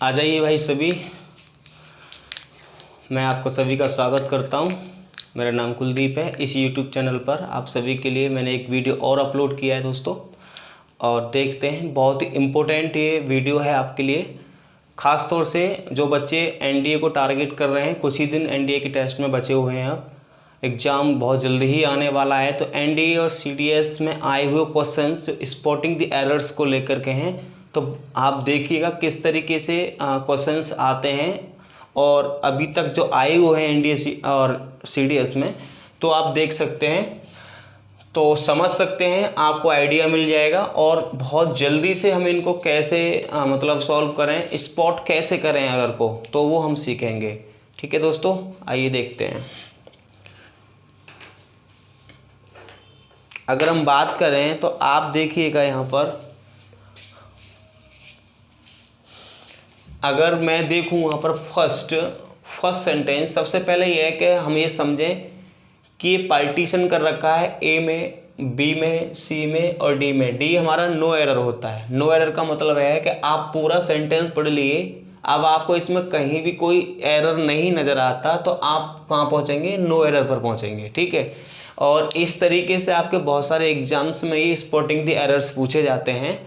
आ जाइए भाई सभी। मैं आपको सभी का स्वागत करता हूं। मेरा नाम कुलदीप है। इस YouTube चैनल पर आप सभी के लिए मैंने एक वीडियो और अपलोड किया है दोस्तों, और देखते हैं। बहुत ही इम्पोर्टेंट ये वीडियो है आपके लिए, ख़ास तौर से जो बच्चे NDA को टारगेट कर रहे हैं। कुछ ही दिन NDA के टेस्ट में बचे हुए हैं, अब एग्ज़ाम बहुत जल्दी ही आने वाला है। तो NDA और CDS में आए हुए क्वेश्चंस जो स्पॉटिंग द एरर्स को लेकर के हैं, तो आप देखिएगा किस तरीके से क्वेश्चंस आते हैं। और अभी तक जो आए हुए हैं NDA और CDS में, तो आप देख सकते हैं, तो समझ सकते हैं, आपको आइडिया मिल जाएगा। और बहुत जल्दी से हम इनको कैसे मतलब सॉल्व करें, स्पॉट कैसे करें एरर को, तो वो हम सीखेंगे। ठीक है दोस्तों, आइए देखते हैं। अगर हम बात करें तो आप देखिएगा यहाँ पर, अगर मैं देखूँ वहाँ पर फर्स्ट सेंटेंस, सबसे पहले ये है कि हम ये समझें कि ये पार्टीशन कर रखा है A में, B में, C में और D में। D हमारा नो एरर होता है। नो एरर का मतलब है कि आप पूरा सेंटेंस पढ़ लिए, अब आपको इसमें कहीं भी कोई एरर नहीं नज़र आता, तो आप कहाँ पहुँचेंगे? नो एरर पर पहुँचेंगे। ठीक है। और इस तरीके से आपके बहुत सारे एग्जाम्स में ये स्पॉटिंग द एरर्स पूछे जाते हैं।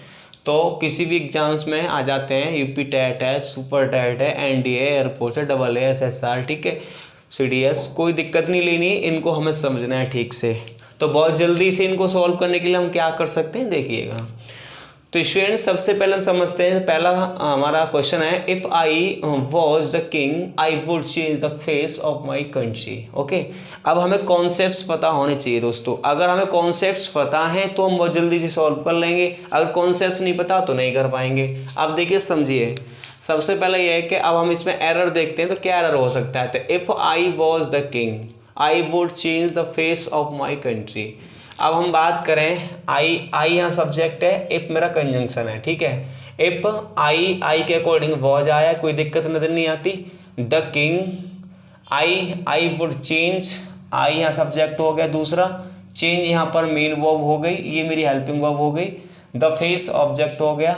तो किसी भी एग्जाम्स में आ जाते हैं, UP टेट है, सुपर टेट है, NDA, एयरफोर्स है, AA, SSR, ठीक है, CDS, कोई दिक्कत नहीं लेनी है, इनको हमें समझना है ठीक से। तो बहुत जल्दी से इनको सॉल्व करने के लिए हम क्या कर सकते हैं, देखिएगा। तो स्टूडेंट, सबसे पहले हम समझते हैं। पहला हमारा क्वेश्चन है, if I was the king I would change the face of my country. Okay, अब हमें कॉन्सेप्ट्स पता होने चाहिए दोस्तों। अगर हमें कॉन्सेप्ट्स पता हैं तो हम बहुत जल्दी से सॉल्व कर लेंगे, अगर कॉन्सेप्ट्स नहीं पता तो नहीं कर पाएंगे। अब देखिए, समझिए, सबसे पहले यह है कि अब हम इसमें एरर देखते हैं। तो क्या एरर हो सकता है? तो if I was the king I would change the face of my country. अब हम बात करें, आई यहाँ सब्जेक्ट है, इफ मेरा कंजंक्शन है। ठीक है, इफ आई के अकॉर्डिंग वॉज आया, कोई दिक्कत नजर नहीं आती। The king, I would change, I यहाँ सब्जेक्ट हो गया दूसरा, चेंज यहाँ पर मेन वर्ब हो गई, ये मेरी हेल्पिंग वर्ब हो गई। द फेस ऑब्जेक्ट हो गया।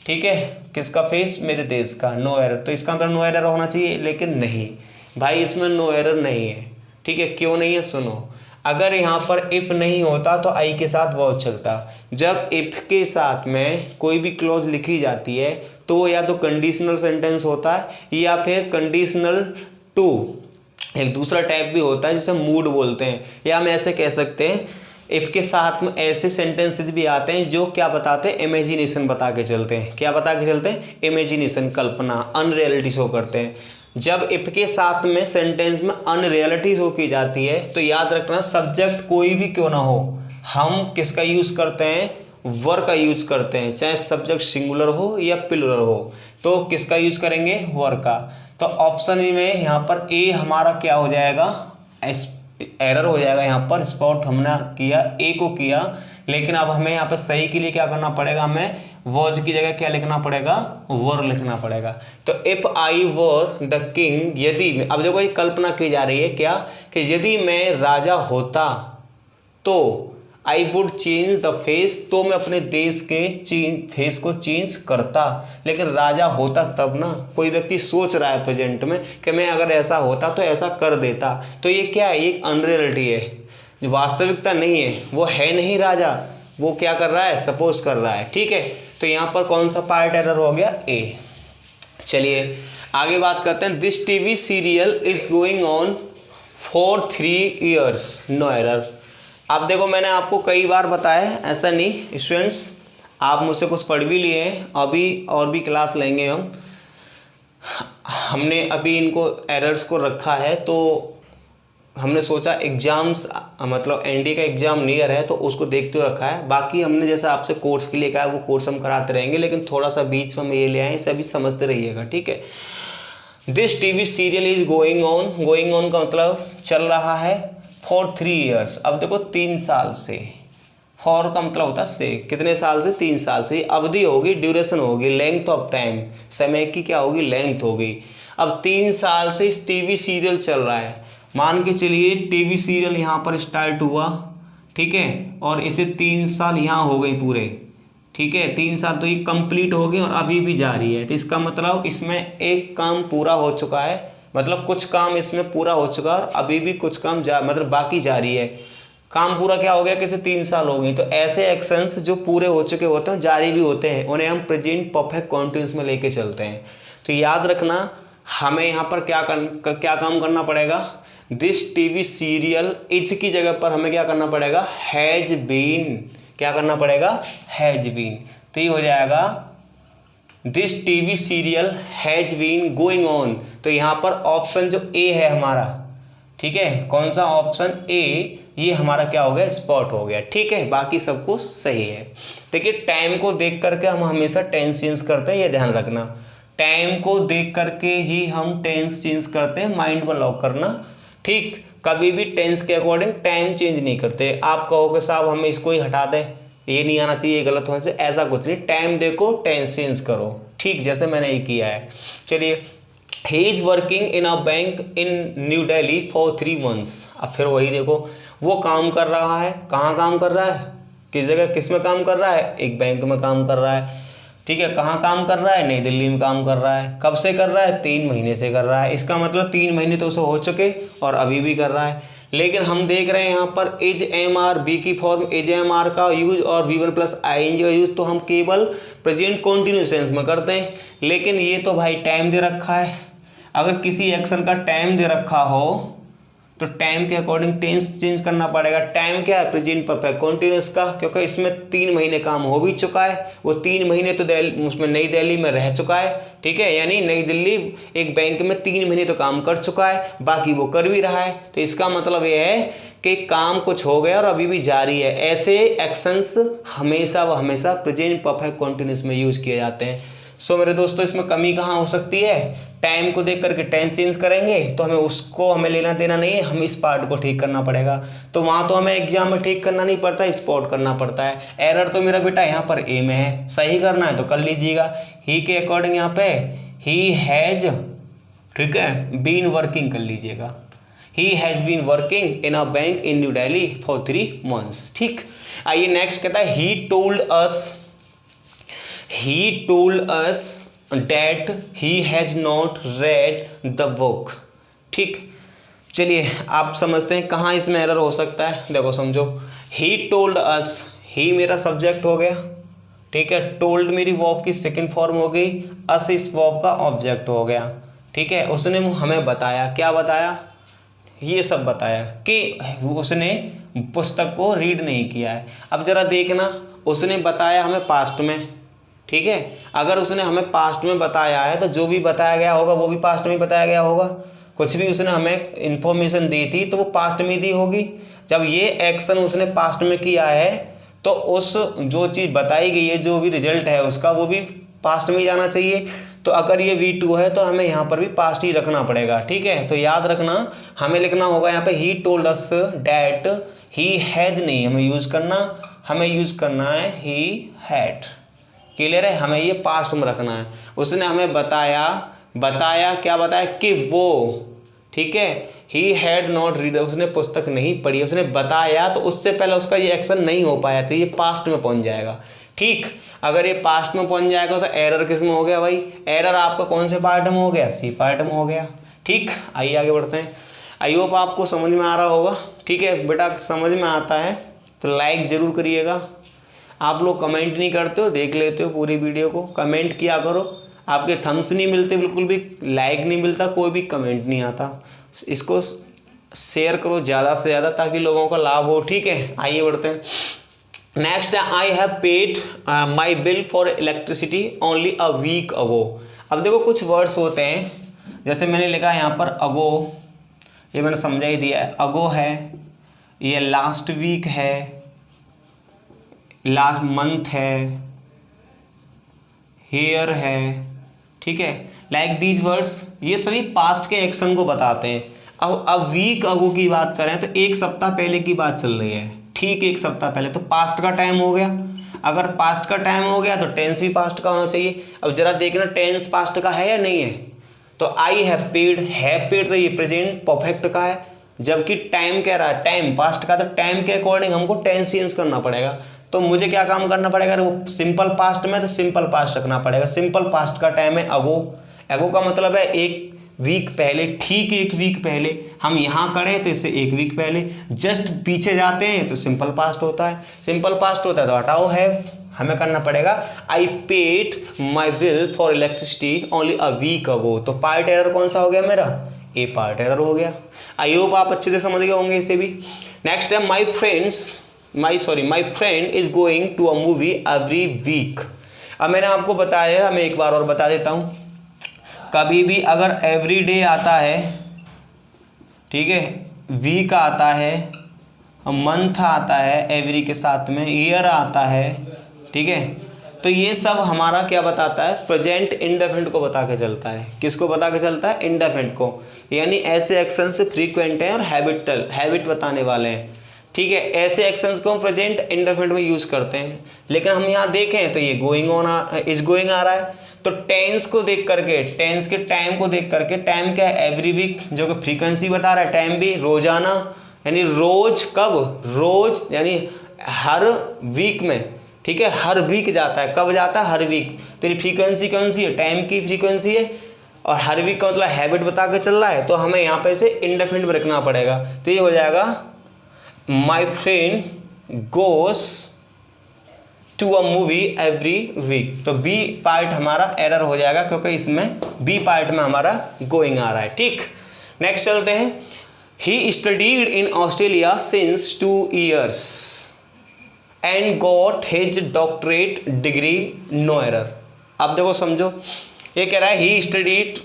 ठीक है, किसका फेस? मेरे देश का। नो एरर, तो इसका अंदर नो एरर होना चाहिए, लेकिन नहीं भाई, इसमें नो एरर नहीं है। ठीक है, क्यों नहीं है? सुनो, अगर यहाँ पर इफ नहीं होता तो आई के साथ वॉज चलता। जब इफ के साथ में कोई भी क्लॉज लिखी जाती है तो वो या तो कंडीशनल सेंटेंस होता है या फिर कंडीशनल टू, एक दूसरा टाइप भी होता है जिसे मूड बोलते हैं। या हम ऐसे कह सकते हैं, इफ के साथ में ऐसे सेंटेंसेस भी आते हैं जो क्या बताते हैं? इमेजिनेशन बता के चलते हैं। क्या बता के चलते हैं? इमेजिनेशन, कल्पना, अनरियलिटी शो करते हैं। जब इफ के साथ में सेंटेंस में अनरियलिटी शो की जाती है तो याद रखना, सब्जेक्ट कोई भी क्यों ना हो, हम किसका यूज करते हैं? वर का यूज करते हैं, चाहे सब्जेक्ट सिंगुलर हो या प्लुरल हो, तो किसका यूज करेंगे? वर का। तो ऑप्शन में यहाँ पर ए हमारा क्या हो जाएगा? एरर हो जाएगा। यहाँ पर स्पॉट हमने किया, ए को किया, लेकिन अब हमें यहाँ पर सही के लिए क्या करना पड़ेगा? हमें वॉज की जगह क्या लिखना पड़ेगा? वर लिखना पड़ेगा। तो if I were the king, यदि, अब देखो ये कल्पना की जा रही है क्या, कि यदि मैं राजा होता तो आई वुड चेंज द फेस, तो मैं अपने देश के फेस को चेंज करता। लेकिन राजा होता तब ना, कोई व्यक्ति सोच रहा है प्रेजेंट में कि मैं अगर ऐसा होता तो ऐसा कर देता। तो ये क्या है? एक अनरियलिटी है, जो वास्तविकता नहीं है। वो है नहीं राजा, वो क्या कर रहा है? सपोज कर रहा है। ठीक है, तो यहाँ पर कौन सा पार्ट एरर हो गया? ए। चलिए आगे बात करते हैं। This TV serial is going on for 3 years, no error. अब देखो, मैंने आपको कई बार बताया, ऐसा नहीं स्टूडेंट्स, आप मुझसे कुछ पढ़ भी लिए हैं, अभी और भी क्लास लेंगे हम। हमने अभी इनको एरर्स को रखा है, तो हमने सोचा एग्जाम्स, मतलब NDA का एग्जाम नियर है तो उसको देखते हुए रखा है। बाकी हमने जैसे आपसे कोर्स के लिए कहा है वो कोर्स हम कराते रहेंगे, लेकिन थोड़ा सा बीच में हम ये ले आए, इसे अभी समझते रहिएगा। ठीक है, this TV serial is going on का मतलब चल रहा है फॉर 3 years। अब देखो 3 साल से, फॉर का मतलब होता है से, कितने साल से? 3 साल से। अवधि होगी, ड्यूरेशन होगी, लेंथ ऑफ टाइम, समय की क्या होगी? लेंथ होगी। अब 3 साल से इस TV सीरियल चल रहा है, मान के चलिए TV सीरियल यहाँ पर स्टार्ट हुआ, ठीक है, और इसे 3 साल यहाँ हो गई पूरे। ठीक है, 3 साल तो ये कंप्लीट हो गई और अभी भी जारी है। तो इसका मतलब इसमें एक काम पूरा हो चुका है, मतलब कुछ काम इसमें पूरा हो चुका है और अभी भी कुछ काम मतलब बाकी जारी है। काम पूरा क्या हो गया, किसी 3 साल हो गई। तो ऐसे एक्शंस जो पूरे हो चुके होते हैं, जारी भी होते हैं, उन्हें हम प्रेजेंट परफेक्ट कॉन्टिन्यूस में लेके चलते हैं। तो याद रखना हमें यहाँ पर क्या काम करना पड़ेगा, दिस टीवी सीरियल इज की जगह पर हमें क्या करना पड़ेगा, हैज बीन, क्या करना पड़ेगा, हैज बीन। तो ये हो जाएगा this TV serial has been going on. तो यहाँ पर ऑप्शन जो ए है हमारा, ठीक है, कौन सा ऑप्शन ए, ये हमारा क्या हो गया, स्पॉट हो गया। ठीक है, बाकी सब कुछ सही है। देखिए टाइम को देख करके हम हमेशा टेंस चेंज करते हैं, ये ध्यान रखना। टाइम को देख करके ही हम टेंस चेंज करते हैं, माइंड में लॉक करना। ठीक, कभी भी टेंस के अकॉर्डिंग टाइम चेंज नहीं करते। आप कहोगे साहब हमें इसको ही हटा दें, ये नहीं आना चाहिए, ये गलत होना चाहिए, ऐसा कुछ नहीं। टाइम देखो, टेंस चेंज करो। ठीक, जैसे मैंने ये किया है। चलिए, he is working in a bank in New Delhi for 3 months। अब फिर वही देखो, वो काम कर रहा है, कहाँ काम कर रहा है, किस जगह, किस में काम कर रहा है, एक बैंक में काम कर रहा है। ठीक है, कहाँ काम कर रहा है, नई दिल्ली में काम कर रहा है। कब से कर रहा है, 3 महीने से कर रहा है। इसका मतलब 3 महीने तो उसे हो चुके और अभी भी कर रहा है। लेकिन हम देख रहे हैं यहाँ पर इज एम आर, बी की फॉर्म इज एम आर का यूज और V1 प्लस ING का यूज तो हम केवल प्रेजेंट कॉन्टिन्यूस टेंस में करते हैं। लेकिन ये तो भाई टाइम दे रखा है, अगर किसी एक्शन का टाइम दे रखा हो तो टाइम के अकॉर्डिंग टेंस चेंज करना पड़ेगा। टाइम क्या है, प्रेजेंट परफेक्ट कॉन्टिन्यूस का, क्योंकि इसमें 3 महीने काम हो भी चुका है। वो 3 महीने तो उसमें नई दिल्ली में रह चुका है। ठीक है, यानी नई दिल्ली एक बैंक में 3 महीने तो काम कर चुका है, बाकी वो कर भी रहा है। तो इसका मतलब ये है कि काम कुछ हो गया और अभी भी जारी है। ऐसे एक्शंस हमेशा व हमेशा प्रेजेंट परफेक्ट कॉन्टिन्यूस में यूज किए जाते हैं। सो मेरे दोस्तों, इसमें कमी कहाँ हो सकती है, टाइम को देख करके टेंस चेंज करेंगे तो हमें लेना देना नहीं है, हमें इस पार्ट को ठीक करना पड़ेगा। तो वहाँ तो हमें एग्जाम में ठीक करना नहीं पड़ता, स्पॉट करना पड़ता है। एरर तो मेरा बेटा यहाँ पर ए में है, सही करना है तो कर लीजिएगा। ही के अकॉर्डिंग यहाँ पे ही हैज, ठीक है, बीन वर्किंग कर लीजिएगा। He has been working in a bank in New Delhi for 3 months। ठीक, आइए नेक्स्ट कहता है he told us that he has not read the book। ठीक, चलिए आप समझते हैं कहाँ इसमें एरर हो सकता है। देखो समझो, he told us, ही मेरा सब्जेक्ट हो गया, ठीक है, टोल्ड मेरी वर्ब की सेकंड फॉर्म हो गई, us इस वर्ब का ऑब्जेक्ट हो गया। ठीक है, उसने हमें बताया, क्या बताया, ये सब बताया कि उसने पुस्तक को रीड नहीं किया है। अब जरा देखना, उसने बताया हमें पास्ट में, ठीक है, अगर उसने हमें पास्ट में बताया है तो जो भी बताया गया होगा वो भी पास्ट में बताया गया होगा। कुछ भी उसने हमें इंफॉर्मेशन दी थी तो वो पास्ट में दी होगी। जब ये एक्शन उसने पास्ट में किया है तो उस जो चीज़ बताई गई है, जो भी रिजल्ट है उसका, वो भी पास्ट में ही जाना चाहिए। तो अगर ये V2 है तो हमें यहाँ पर भी पास्ट ही रखना पड़ेगा। ठीक है, तो याद रखना हमें लिखना होगा यहाँ पे he told us that, he has नहीं हमें यूज करना, हमें यूज करना है ही हैड। क्लियर है, हमें ये पास्ट में रखना है। उसने हमें बताया क्या बताया कि वो, ठीक है, ही हैड नॉट रीड, उसने पुस्तक नहीं पढ़ी, उसने बताया तो उससे पहले उसका ये एक्शन नहीं हो पाया तो ये पास्ट में पहुंच जाएगा। ठीक, अगर ये पास्ट में पहुंच जाएगा तो एरर किस में हो गया भाई, एरर आपका कौन से पार्ट में हो गया, सी पार्ट में हो गया। ठीक, आइए आगे बढ़ते हैं। आई होप आपको समझ में आ रहा होगा। ठीक है बेटा, समझ में आता है तो लाइक ज़रूर करिएगा। आप लोग कमेंट नहीं करते हो, देख लेते हो पूरी वीडियो को, कमेंट किया करो। आपके थम्स नहीं मिलते, बिल्कुल भी लाइक नहीं मिलता, कोई भी कमेंट नहीं आता। इसको शेयर करो ज़्यादा से ज़्यादा ताकि लोगों का लाभ हो। ठीक है, आइए बढ़ते हैं। नेक्स्ट है I have paid my bill for electricity only a week ago. अब देखो कुछ वर्ड्स होते हैं, जैसे मैंने लिखा है यहाँ पर अगो, ये मैंने समझा ही दिया है। अगो है, ये लास्ट वीक है, लास्ट मंथ है, हेयर है। ठीक है, लाइक दीज वर्ड्स, ये सभी पास्ट के एक्शन को बताते हैं। अब वीक अगो की बात करें तो 1 सप्ताह पहले की बात चल रही है। ठीक, 1 सप्ताह पहले तो पास्ट का टाइम हो गया। अगर पास्ट का टाइम हो गया तो टेंस भी पास्ट का होना चाहिए। अब जरा देखना टेंस पास्ट का है या नहीं है। तो आई हैव पेड तो ये प्रेजेंट परफेक्ट का है, जबकि टाइम कह रहा है टाइम पास्ट का, तो टाइम के अकॉर्डिंग हमको टेंस चेंज करना पड़ेगा। तो मुझे क्या काम करना पड़ेगा, वो सिंपल पास्ट में तो सिंपल पास्ट रखना पड़ेगा। सिंपल पास्ट का टाइम है अगो, अगो का मतलब है एक वीक पहले, ठीक एक वीक पहले। हम यहाँ खड़े तो इससे एक वीक पहले, जस्ट पीछे जाते हैं तो सिंपल पास्ट होता है। सिंपल पास्ट होता है तो हटाओ हैव, हमें करना पड़ेगा I paid my bill for electricity only a week ago. तो पार्ट एरर कौन सा हो गया मेरा, ए पार्ट एरर हो गया। आई होप आप अच्छे से समझ गए होंगे इसे भी। नेक्स्ट है my friend is going to a movie every week. अब मैंने आपको बताया, मैं एक बार और बता देता हूँ, कभी भी अगर एवरी डे आता है, ठीक है, वीक आता है, मंथ आता है एवरी के साथ में, ईयर आता है, ठीक है, तो ये सब हमारा क्या बताता है, प्रेजेंट इंडेफिनिट को बता के चलता है। किसको बता के चलता है, इंडेफिनिट को, यानी ऐसे एक्शन से फ्रीक्वेंट हैं और हैबिट बताने वाले हैं, ठीक है। ऐसे एक्शंस को हम प्रेजेंट इंडेफिनिट में यूज़ करते हैं। लेकिन हम यहाँ देखें तो ये इज गोइंग आ रहा है, तो टेंस को देख करके, टेंस के टाइम को देख करके, टाइम क्या है एवरी वीक, जो कि फ्रीक्वेंसी बता रहा है, टाइम भी रोजाना, यानी रोज, कब, रोज यानी हर वीक में, ठीक है, हर वीक जाता है, कब जाता है, हर वीक। तो ये फ्रीक्वेंसी कौन सी है, टाइम की फ्रीक्वेंसी है, और हर वीक का मतलब हैबिट बता के चल रहा है, तो हमें यहाँ पे से इंडेफिनिट में रखना पड़ेगा। तो ये हो जाएगा my friend goes to a movie every week. तो बी पार्ट हमारा एरर हो जाएगा, क्योंकि इसमें बी पार्ट में हमारा गोइंग आ रहा है, ठीक। नेक्स्ट चलते हैं, he studied in Australia since 2 years and got his doctorate degree, no error. अब देखो समझो, ये कह रहा है ही स्टडीड,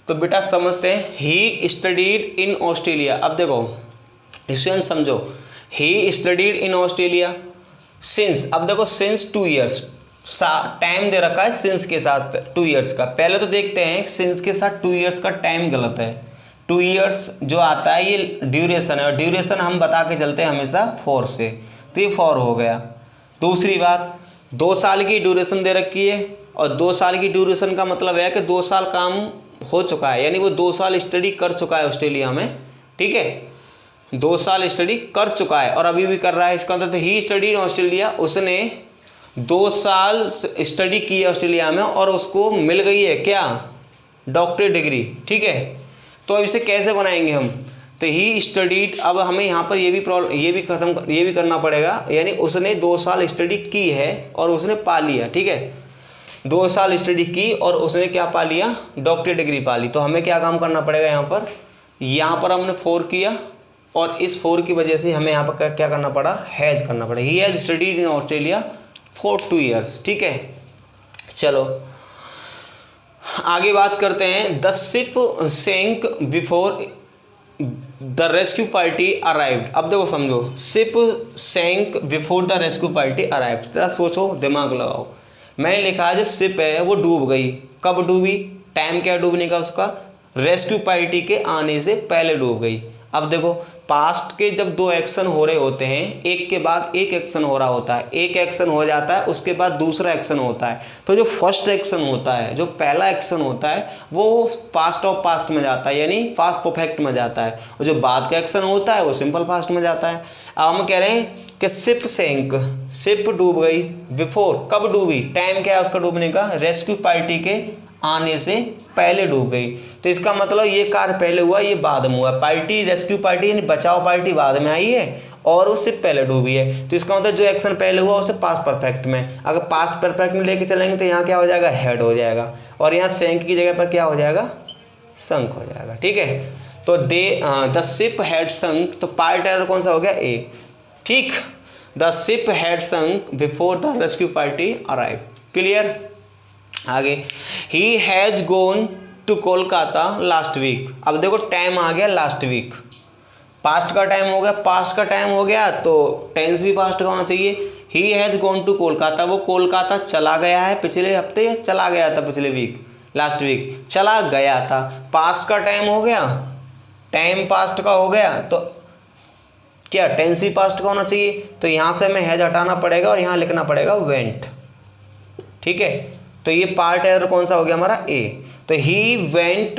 तो बेटा समझते हैं, ही स्टडीड इन ऑस्ट्रेलिया। अब देखो स्टूडेंट समझो, ही स्टडीड इन ऑस्ट्रेलिया सिंस, अब देखो सिंस 2 years, टाइम दे रखा है सिंस के साथ 2 years का। पहले तो देखते हैं सिंस के साथ 2 years का टाइम गलत है। 2 years जो आता है ये ड्यूरेशन है, और ड्यूरेशन हम बता के चलते हैं हमेशा 4 से, तो ये 4 हो गया। दूसरी बात, 2 साल की ड्यूरेशन दे रखी है, और 2 साल की ड्यूरेशन का मतलब है कि 2 साल काम हो चुका है, यानी वो 2 साल स्टडी कर चुका है ऑस्ट्रेलिया में, ठीक है, 2 साल स्टडी कर चुका है और अभी भी कर रहा है। इसका मतलब ही स्टडी इन ऑस्ट्रेलिया, उसने 2 साल स्टडी की है ऑस्ट्रेलिया में और उसको मिल गई है क्या, डॉक्टरेट डिग्री, ठीक है। तो अब इसे कैसे बनाएंगे हम, तो ही स्टडीड, अब हमें यहाँ पर ये भी करना पड़ेगा, यानी उसने 2 साल स्टडी की है और उसने पा लिया, ठीक है, 2 साल स्टडी की और उसने क्या पा लिया, डॉक्टरेट डिग्री पा ली। तो हमें क्या काम करना पड़ेगा, यहाँ पर हमने 4 किया, और इस 4 की वजह से हमें यहाँ पर क्या करना पड़ा, हैज़ करना पड़ा। He has studied in Australia for 2 years, ठीक है। चलो आगे बात करते हैं, the ship sank before the rescue party arrived. अब देखो समझो, ship sank before the rescue party arrived, जरा सोचो, दिमाग लगाओ। मैंने लिखा है जो शिप है वो डूब गई, कब डूबी, टाइम क्या डूबने का उसका, रेस्क्यू पार्टी के आने से पहले डूब गई। अब देखो पास्ट के जब 2 एक्शन हो रहे होते हैं, एक के बाद एक एक्शन हो रहा होता है, एक एक्शन हो जाता है उसके बाद दूसरा एक्शन होता है, तो जो फर्स्ट एक्शन होता है, जो पहला एक्शन होता है वो पास्ट ऑफ पास्ट में जाता है, यानी पास्ट परफेक्ट में जाता है, और जो बाद का एक्शन होता है वो सिंपल पास्ट में जाता है। अब हम कह रहे हैं कि शिप सैंक, शिप डूब गई, बिफोर, कब डूबी, टाइम क्या है उसका डूबने का, रेस्क्यू पार्टी के आने से पहले डूब गई। तो इसका मतलब ये कार्य पहले हुआ, ये बाद में हुआ, पार्टी, रेस्क्यू पार्टी यानी बचाव पार्टी बाद में आई है और उससे पहले डूबी है। तो इसका मतलब जो एक्शन पहले हुआ उससे पास्ट परफेक्ट में, अगर पास्ट परफेक्ट में लेके चलेंगे तो यहाँ क्या हो जाएगा, हेड हो जाएगा, और यहाँ सैंक की जगह पर क्या हो जाएगा, संक हो जाएगा, ठीक है। तो द शिप हैड संक, तो पार्ट एरर कौन सा हो गया, ए, ठीक। The ship had sunk before the rescue party arrive, clear. आगे, he has gone to Kolkata last week. अब देखो टाइम आ गया लास्ट वीक, पास्ट का टाइम हो गया, पास्ट का टाइम हो गया तो टेंस भी पास्ट का होना चाहिए। He has gone to Kolkata, वो कोलकाता चला गया है, पिछले हफ्ते चला गया था, पिछले वीक, लास्ट वीक चला गया था, पास्ट का टाइम हो गया, टाइम पास्ट का हो गया, तो क्या टेंस ही पास्ट का होना चाहिए। तो यहाँ से हमें हैज़ हटाना पड़ेगा और यहाँ लिखना पड़ेगा वेंट, ठीक है। तो ये पार्ट एरर कौन सा हो गया हमारा, ए। तो he went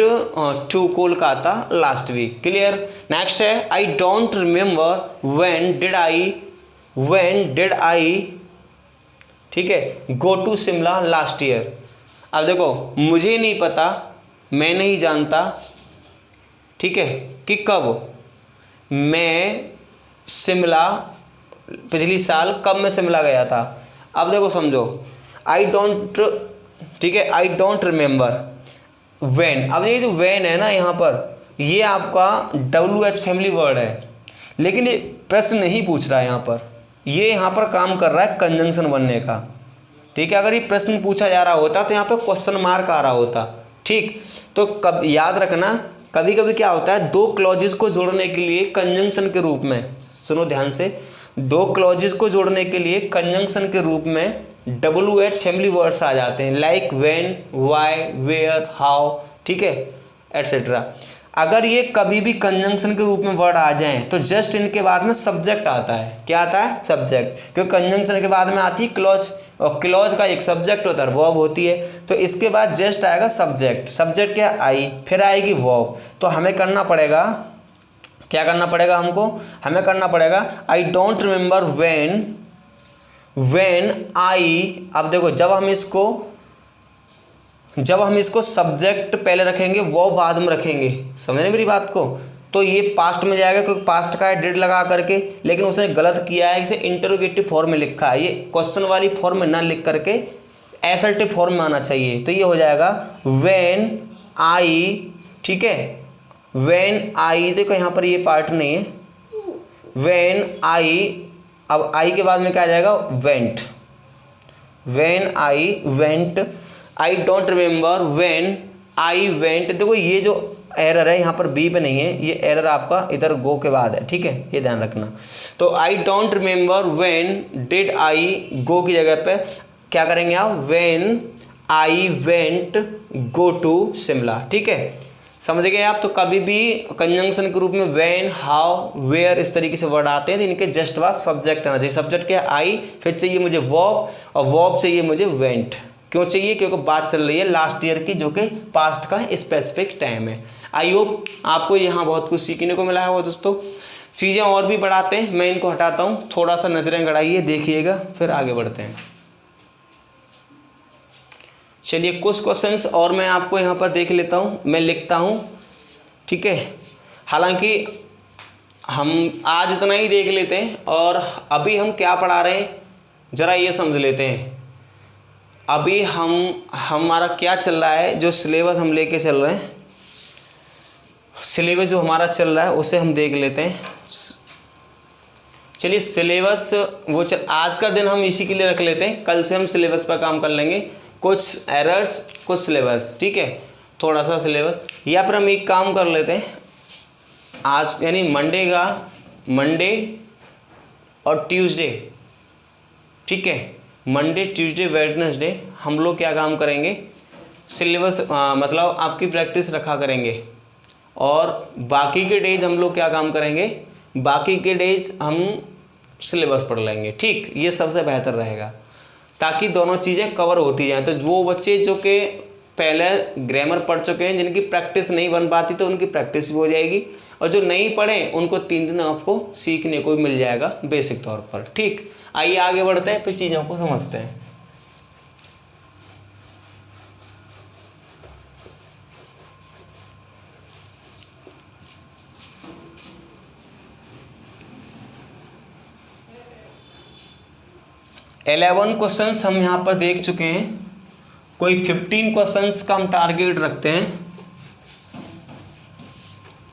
to Kolkata last week, clear. Next है, I don't remember when did I when did I, ठीक है, go to Shimla last year. अब देखो मुझे नहीं पता, मैं नहीं जानता, ठीक है, कि कब मैं शिमला, पिछली साल कब मैं शिमला गया था। अब देखो समझो, आई डोंट, ठीक है, आई डोंट रिमेंबर व्हेन। अब ये जो व्हेन है ना यहाँ पर, ये आपका WH फैमिली वर्ड है, लेकिन ये प्रश्न नहीं पूछ रहा है यहाँ पर, ये यहाँ पर काम कर रहा है कंजंक्शन बनने का, ठीक है। अगर ये प्रश्न पूछा जा रहा होता तो यहाँ पे क्वेश्चन मार्क आ रहा होता, ठीक। तो कब याद रखना, कभी कभी क्या होता है, दो क्लॉजेस को जोड़ने के लिए कंजंक्शन के रूप में, सुनो ध्यान से, दो क्लॉजेस को जोड़ने के लिए कंजंक्शन के रूप में WH फैमिली वर्ड्स आ जाते हैं, like when, why, where, how, ठीक है, एटसेट्रा। अगर ये कभी भी कंजंक्शन के रूप में वर्ड आ जाएं तो जस्ट इनके बाद में सब्जेक्ट आता है। क्या आता है? सब्जेक्ट, क्योंकि कंजंक्शन के बाद में आती है क्लॉज, और क्लॉज का एक सब्जेक्ट होता है, वर्ब होती है, तो इसके बाद जस्ट आएगा सब्जेक्ट। सब्जेक्ट क्या? आई, फिर आएगी वर्ब। तो हमें करना पड़ेगा, क्या करना पड़ेगा हमको? हमें करना पड़ेगा आई डोंट रिमेंबर व्हेन आई। अब देखो जब हम इसको सब्जेक्ट पहले रखेंगे, वो बाद में रखेंगे, समझ रहे मेरी बात को? तो ये पास्ट में जाएगा, क्योंकि पास्ट का है डिड लगा करके, लेकिन उसने गलत किया है, इसे इंटरोगेटिव फॉर्म में लिखा है, ये क्वेश्चन वाली फॉर्म में ना लिख करके एसर्टिव फॉर्म में आना चाहिए। तो ये हो जाएगा व्हेन आई, ठीक है, व्हेन आई। देखो यहाँ पर ये पार्ट नहीं है, व्हेन आई, अब आई के बाद में क्या आ जाएगा? Went, when I went. I don't remember when I went. देखो ये जो एरर है यहाँ पर बी पे नहीं है, ये एरर आपका इधर गो के बाद है, ठीक है, ये ध्यान रखना। तो I don't remember when did I, go की जगह पे क्या करेंगे आप? When I went go to Shimla, ठीक है, समझ गए आप? तो कभी भी कंजंक्शन के रूप में व्हेन, हाउ, वेयर इस तरीके से वर्ड आते हैं, तो इनके जस्ट बाद सब्जेक्ट आना चाहिए। सब्जेक्ट क्या? आई, फिर चाहिए मुझे वर्ब, और वर्ब चाहिए मुझे वेंट। क्यों चाहिए? क्योंकि बात चल रही है लास्ट ईयर की, जो कि पास्ट का स्पेसिफिक टाइम है। आई होप आपको यहाँ बहुत कुछ सीखने को मिला है वो दोस्तों। चीज़ें और भी बढ़ाते हैं, मैं इनको हटाता हूँ, थोड़ा सा नजरें गड़ाइए, देखिएगा, फिर आगे बढ़ते हैं। चलिए कुछ क्वेश्चंस और मैं आपको यहाँ पर देख लेता हूँ, मैं लिखता हूँ, ठीक है। हालांकि हम आज इतना ही देख लेते हैं, और अभी हम क्या पढ़ा रहे हैं ज़रा ये समझ लेते हैं। अभी हमारा क्या चल रहा है, जो सिलेबस हम लेके चल रहे हैं, सिलेबस जो हमारा चल रहा है उसे हम देख लेते हैं। चलिए सिलेबस वो आज का दिन हम इसी के लिए रख लेते हैं, कल से हम सिलेबस पर काम कर लेंगे। कुछ एरर्स, कुछ सिलेबस, ठीक है, थोड़ा सा सिलेबस। या फिर हम एक काम कर लेते हैं, आज यानी मंडे और ट्यूसडे, ठीक है, मंडे, ट्यूसडे, वेडनेसडे हम लोग क्या काम करेंगे? सिलेबस मतलब आपकी प्रैक्टिस रखा करेंगे, और बाकी के डेज हम लोग क्या काम करेंगे? बाकी के डेज हम सिलेबस पढ़ लेंगे, ठीक। ये सबसे बेहतर रहेगा, ताकि दोनों चीज़ें कवर होती जाएं। तो वो बच्चे जो कि पहले ग्रामर पढ़ चुके हैं, जिनकी प्रैक्टिस नहीं बन पाती, तो उनकी प्रैक्टिस भी हो जाएगी, और जो नहीं पढ़े उनको 3 दिन आपको सीखने को भी मिल जाएगा बेसिक तौर पर, ठीक। आइए आगे बढ़ते हैं, फिर चीज़ों को समझते हैं। इलेवन क्वेश्चंस हम यहाँ पर देख चुके हैं, कोई 15 क्वेश्चंस का हम टारगेट रखते हैं।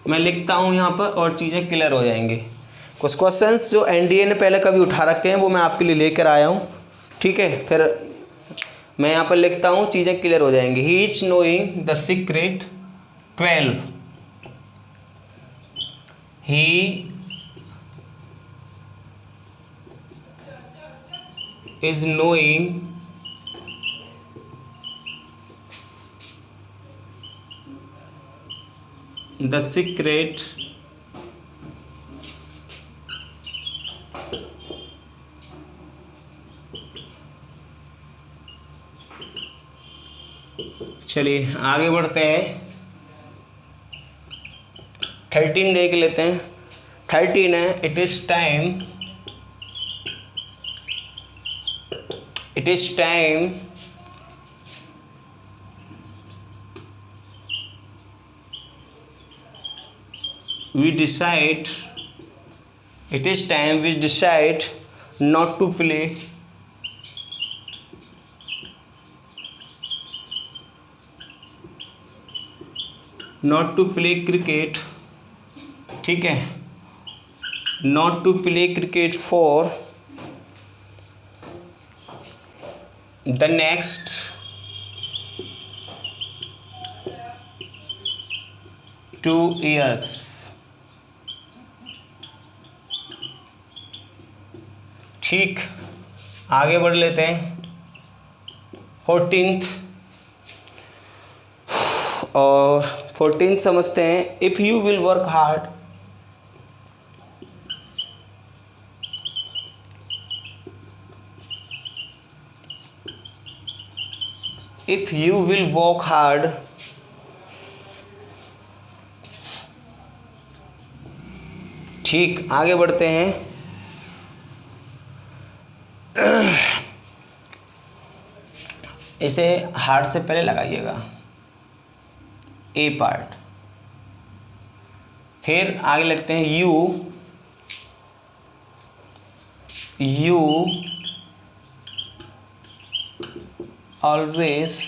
मैं लिखता हूँ यहाँ पर, और चीज़ें क्लियर हो जाएंगी। कुछ क्वेश्चंस जो एनडीए ने पहले कभी उठा रखे हैं, वो मैं आपके लिए लेकर आया हूँ, ठीक है। फिर मैं यहाँ पर लिखता हूँ, चीज़ें क्लियर हो जाएंगी। ही is knowing the secret 12, he is knowing the secret चलिए आगे बढ़ते हैं। 13 देख लेते हैं। 13 है, it is time it is time we decide it is time we decide not to play cricket, ठीक है, not to play cricket for the next 2 years। ठीक, आगे बढ़ लेते हैं 14th, और 14th समझते हैं। If you will work hard, if you will work hard, ठीक, आगे बढ़ते हैं। इसे हार्ड से पहले लगाइएगा, ए पार्ट, फिर आगे लगते हैं you always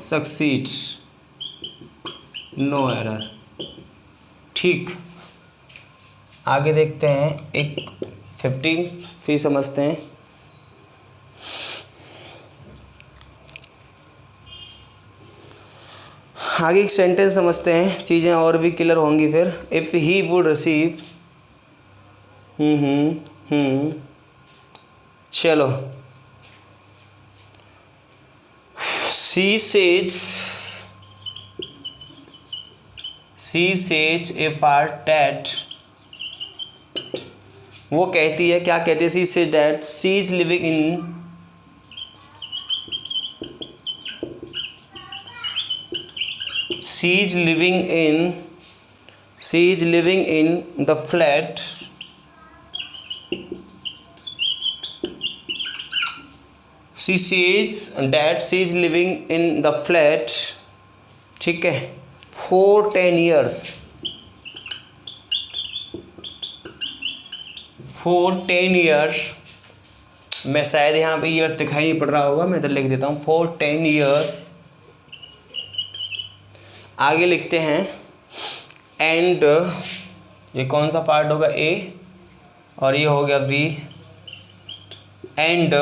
succeed, no error. ठीक, आगे देखते हैं एक 15 फिर समझते हैं। आगे एक सेंटेंस समझते हैं, चीज़ें और भी क्लियर होंगी फिर। इफ़ ही वुड रिसीव, चलो, she says A part that, वो कहती है, क्या कहती है, she says that she is living in, she is living in the flat, she says that she is living in the flat, ठीक है, for 10 years, for 10 years। मैं शायद यहाँ पे ईयर्स दिखाई नहीं पड़ रहा होगा, मैं इधर लिख देता हूँ for 10 years। आगे लिखते हैं एंड, ये कौन सा पार्ट होगा, ए, और ये हो गया B, and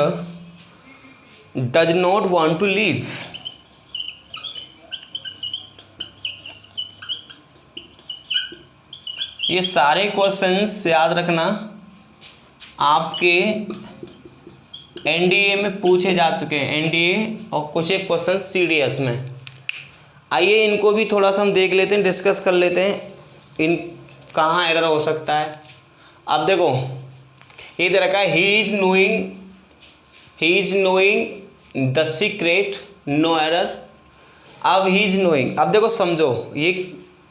does not want to leave, ये सारे क्वेश्चंस याद रखना, आपके एनडीए में पूछे जा चुके हैं, एनडीए और कुछ एक क्वेश्चन सीडीएस में। आइए इनको भी थोड़ा सा हम देख लेते हैं, डिस्कस कर लेते हैं, इन कहाँ एरर हो सकता है। अब देखो, ये दे रखा है he is knowing the secret, no error. अब ही इज नोइंग, अब देखो समझो, ये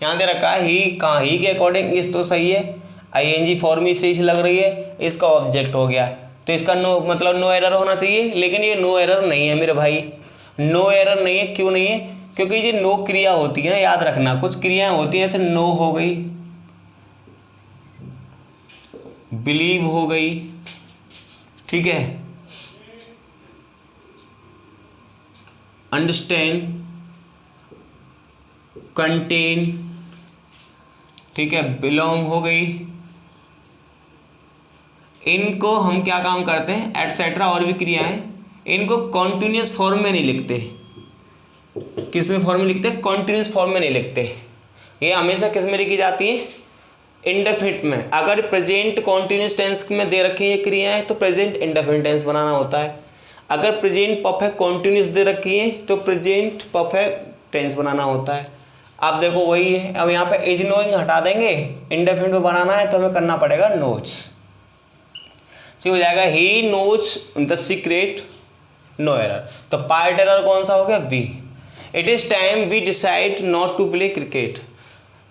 यहाँ दे रखा है ही, कहाँ, ही के अकॉर्डिंग इस तो सही है, आईएनजी फॉर्म ही सही लग रही है, इसका ऑब्जेक्ट हो गया, तो इसका नो मतलब नो एरर होना चाहिए, लेकिन ये नो एरर नहीं है मेरे भाई, नो एरर नहीं है। क्यों नहीं है? क्योंकि ये नो क्रिया होती है ना, याद रखना, कुछ क्रियाएं होती हैं, जैसे नो हो गई, बिलीव हो गई, ठीक है, अंडरस्टैंड, कंटेन, ठीक है, बिलोंग हो गई। इनको हम क्या काम करते हैं, एटसेट्रा और भी क्रियाएं, इनको कॉन्टिन्यूस फॉर्म में नहीं लिखते। किस में फॉर्म में लिखते हैं? कॉन्टिन्यूस फॉर्म में नहीं लिखते। ये हमेशा किस में लिखी जाती है? इंडेफिनिट में। अगर प्रेजेंट कॉन्टिन्यूस टेंस में दे रखी है क्रियाएं तो प्रेजेंट इंडेफिनिट टेंस बनाना होता है। अगर प्रेजेंट परफेक्ट कॉन्टिन्यूस दे रखी है तो प्रेजेंट परफेक्ट टेंस बनाना होता है। आप देखो वही है। अब यहाँ पे इज नोइंग हटा देंगे, इंडेफिनिट में बनाना है तो हमें करना पड़ेगा नोज। तो हो जाएगा he knows the secret, no error. तो पार्ट एरर कौन सा हो गया? B. It is time we decide not to play cricket.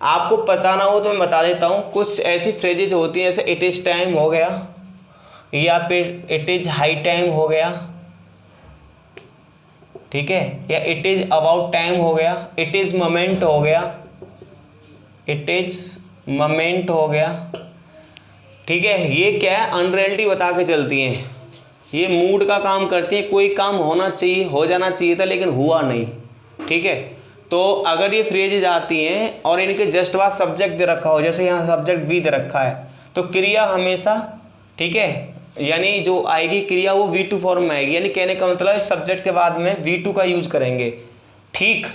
आपको पता ना हो तो मैं बता देता हूँ। कुछ ऐसी फ्रेजेज होती हैं जैसे इट इज़ टाइम हो गया, या फिर इट इज़ हाई टाइम हो गया, ठीक है, या इट इज़ अबाउट टाइम हो गया, इट इज़ मोमेंट हो गया, इट इज़ मोमेंट हो गया, ठीक है। ये क्या है, अनरियलिटी बता के चलती हैं, ये मूड का काम करती है। कोई काम होना चाहिए, हो जाना चाहिए था लेकिन हुआ नहीं, ठीक है। तो अगर ये फ्रेजेज आती हैं और इनके जस्ट बाद सब्जेक्ट दे रखा हो, जैसे यहाँ सब्जेक्ट भी दे रखा है, तो क्रिया हमेशा, ठीक है, यानी जो आएगी क्रिया वो V2 फॉर्म में आएगी। यानी कहने का मतलब सब्जेक्ट के बाद में V2 का यूज करेंगे, ठीक।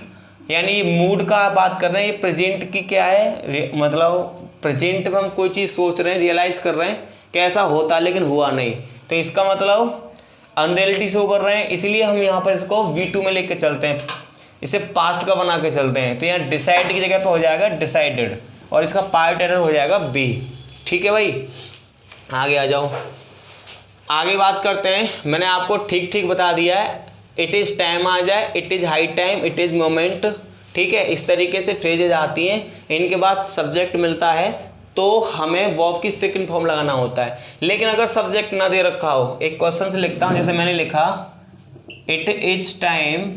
यानी ये मूड का बात कर रहे हैं, ये प्रेजेंट की क्या है, मतलब प्रेजेंट में हम कोई चीज़ सोच रहे हैं, रियलाइज कर रहे हैं कि ऐसा होता लेकिन हुआ नहीं, तो इसका मतलब अनरियलिटी शो कर रहे हैं। इसलिए हम यहाँ पर इसको V2 में लेके चलते हैं, इसे पास्ट का बना के चलते हैं। तो यहाँ डिसाइड की जगह पे हो जाएगा डिसाइडेड, और इसका पार्ट एरर हो जाएगा B, ठीक है भाई। आगे आ जाओ, आगे बात करते हैं। मैंने आपको ठीक ठीक बता दिया है, इट इज़ टाइम आ जाए, it is high time, it is moment, ठीक है। इस तरीके से फ्रेजेज आती हैं, इनके बाद सब्जेक्ट मिलता है तो हमें वर्ब की सेकंड फॉर्म लगाना होता है। लेकिन अगर सब्जेक्ट ना दे रखा हो, एक क्वेश्चन से लिखता हूँ, जैसे मैंने लिखा it is time,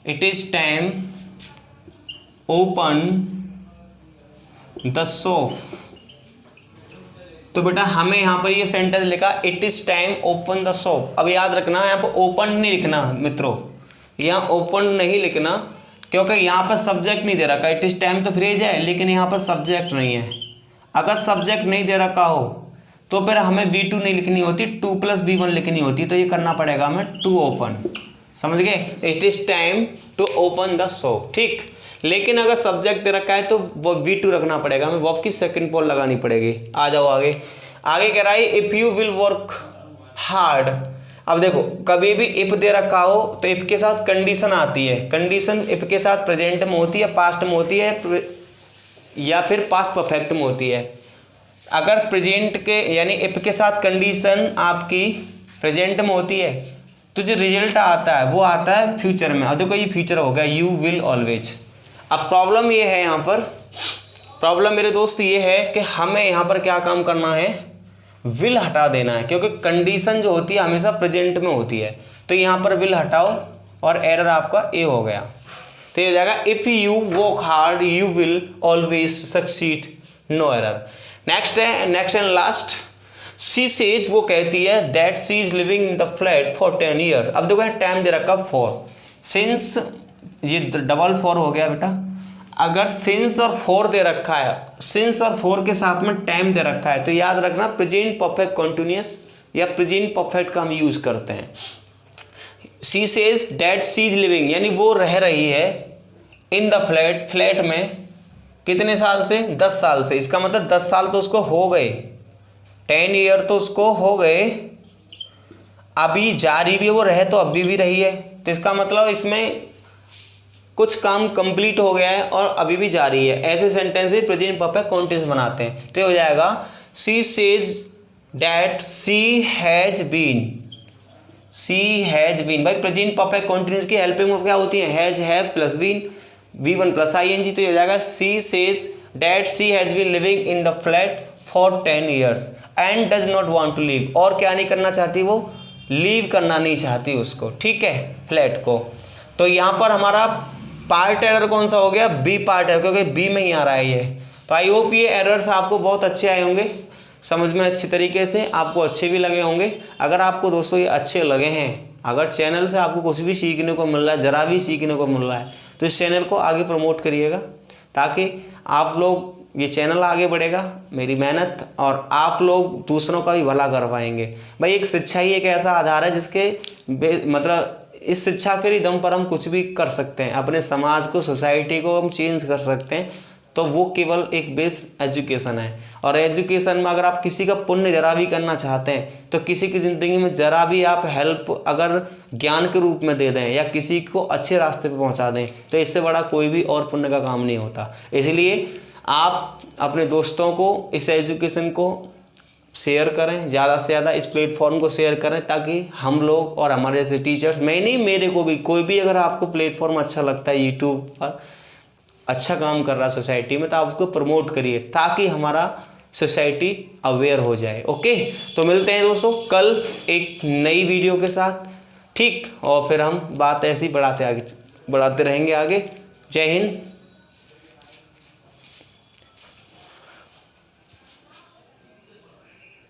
it is time open the shop, तो बेटा हमें यहाँ पर ये सेंटेंस लिखा it is time open the shop. अब याद रखना यहाँ पर ओपन नहीं लिखना मित्रों, यहाँ ओपन नहीं लिखना, क्योंकि यहाँ पर सब्जेक्ट नहीं दे रखा। इट इज़ टाइम तो फ्रेज है लेकिन यहाँ पर सब्जेक्ट नहीं है। अगर सब्जेक्ट नहीं दे रखा हो तो फिर हमें V2 नहीं लिखनी होती, 2 + V1 लिखनी होती। तो ये करना पड़ेगा हमें टू ओपन, समझ गए। It is time to open the shop, ठीक। लेकिन अगर सब्जेक्ट दे रखा है तो वो V2 रखना पड़ेगा, हमें वर्ब की सेकंड फॉर्म लगानी पड़ेगी। आ जाओ आगे, आगे कह रहा है if you will work hard. अब देखो कभी भी इफ़ दे रखा हो तो इफ़ के साथ कंडीशन आती है। कंडीशन इफ़ के साथ प्रेजेंट में होती है, पास्ट में होती है, या फिर पास्ट परफेक्ट में होती है। अगर प्रेजेंट के यानी इफ़ के साथ कंडीशन आपकी प्रेजेंट में होती है तो जो रिजल्ट आता है वो आता है फ्यूचर में। और देखो ये फ्यूचर हो गया, यू विल ऑलवेज। अब प्रॉब्लम ये है, यहाँ पर प्रॉब्लम मेरे दोस्त ये है कि हमें यहाँ पर क्या काम करना है, विल हटा देना है, क्योंकि कंडीशन जो होती है हमेशा प्रेजेंट में होती है। तो यहाँ पर विल हटाओ और एरर आपका ए हो गया। तो ये हो जाएगा if you work hard you will always succeed, no error. Next है, next and last, she says, वो कहती है that she is living in the flat for 10 years. अब देखो टाइम दे रखा फॉर, सिंस, ये डबल फॉर हो गया बेटा। अगर सिंस और फॉर दे रखा है, सिंस और फॉर के साथ में टाइम दे रखा है, तो याद रखना प्रेजेंट परफेक्ट कंटिन्यूअस या प्रेजेंट परफेक्ट का हम यूज करते हैं। She says that she is living, यानी वो रह रही है इन द फ्लैट, फ्लैट में कितने साल से, 10 साल से। इसका मतलब 10 साल तो उसको हो गए, 10 ईयर तो उसको हो गए, अभी जा रही भी, वो रहे तो अभी भी रही है। तो इसका मतलब इसमें कुछ काम कंप्लीट हो गया है और अभी भी जा रही है। ऐसे सेंटेंस प्रेजेंट परफेक्ट कंटिन्यूअस बनाते हैं। तो ये हो जाएगा she says that she has been, she has been. भाई प्रेजेंट परफेक्ट कंटिन्यूअस की हेल्पिंग वर्ब क्या होती है, has, have plus been, V1 + ing। तो ये हो जाएगा she says that she has been living in the flat for 10 years and does not want to leave. और क्या नहीं करना चाहती वो, लीव करना नहीं चाहती उसको, ठीक है, फ्लैट को। तो यहाँ पर हमारा पार्ट एरर कौन सा हो गया, बी पार्ट एरर, क्योंकि बी में ही आ रहा है ये। तो आई होप ये एरर्स आपको बहुत अच्छे आए होंगे, समझ में अच्छी तरीके से, आपको अच्छे भी लगे होंगे। अगर आपको दोस्तों ये अच्छे लगे हैं, अगर चैनल से आपको कुछ भी सीखने को मिल रहा है, ज़रा भी सीखने को मिल रहा है, तो इस चैनल को आगे प्रमोट करिएगा, ताकि आप लोग, ये चैनल आगे बढ़ेगा, मेरी मेहनत, और आप लोग दूसरों का भी भला कर पाएंगे। भाई एक शिक्षा ही एक ऐसा आधार है जिसके मतलब इस शिक्षा के दम पर हम कुछ भी कर सकते हैं, अपने समाज को, सोसाइटी को हम चेंज कर सकते हैं। तो वो केवल एक बेस एजुकेशन है। और एजुकेशन में अगर आप किसी का पुण्य जरा भी करना चाहते हैं, तो किसी की ज़िंदगी में जरा भी आप हेल्प अगर ज्ञान के रूप में दे दें या किसी को अच्छे रास्ते पे पहुंचा दें, तो इससे बड़ा कोई भी और पुण्य का काम नहीं होता। इसलिए आप अपने दोस्तों को इस एजुकेशन को शेयर करें, ज़्यादा से ज़्यादा इस प्लेटफॉर्म को शेयर करें, ताकि हम लोग और हमारे जैसे टीचर्स, मैं नहीं, मेरे को भी, कोई भी अगर आपको प्लेटफॉर्म अच्छा लगता है यूट्यूब पर, अच्छा काम कर रहा है सोसाइटी में, तो आप उसको प्रमोट करिए ताकि हमारा सोसाइटी अवेयर हो जाए। ओके, तो मिलते हैं दोस्तों कल एक नई वीडियो के साथ, ठीक, और फिर हम बात ऐसी बढ़ाते रहेंगे आगे। जय हिंद,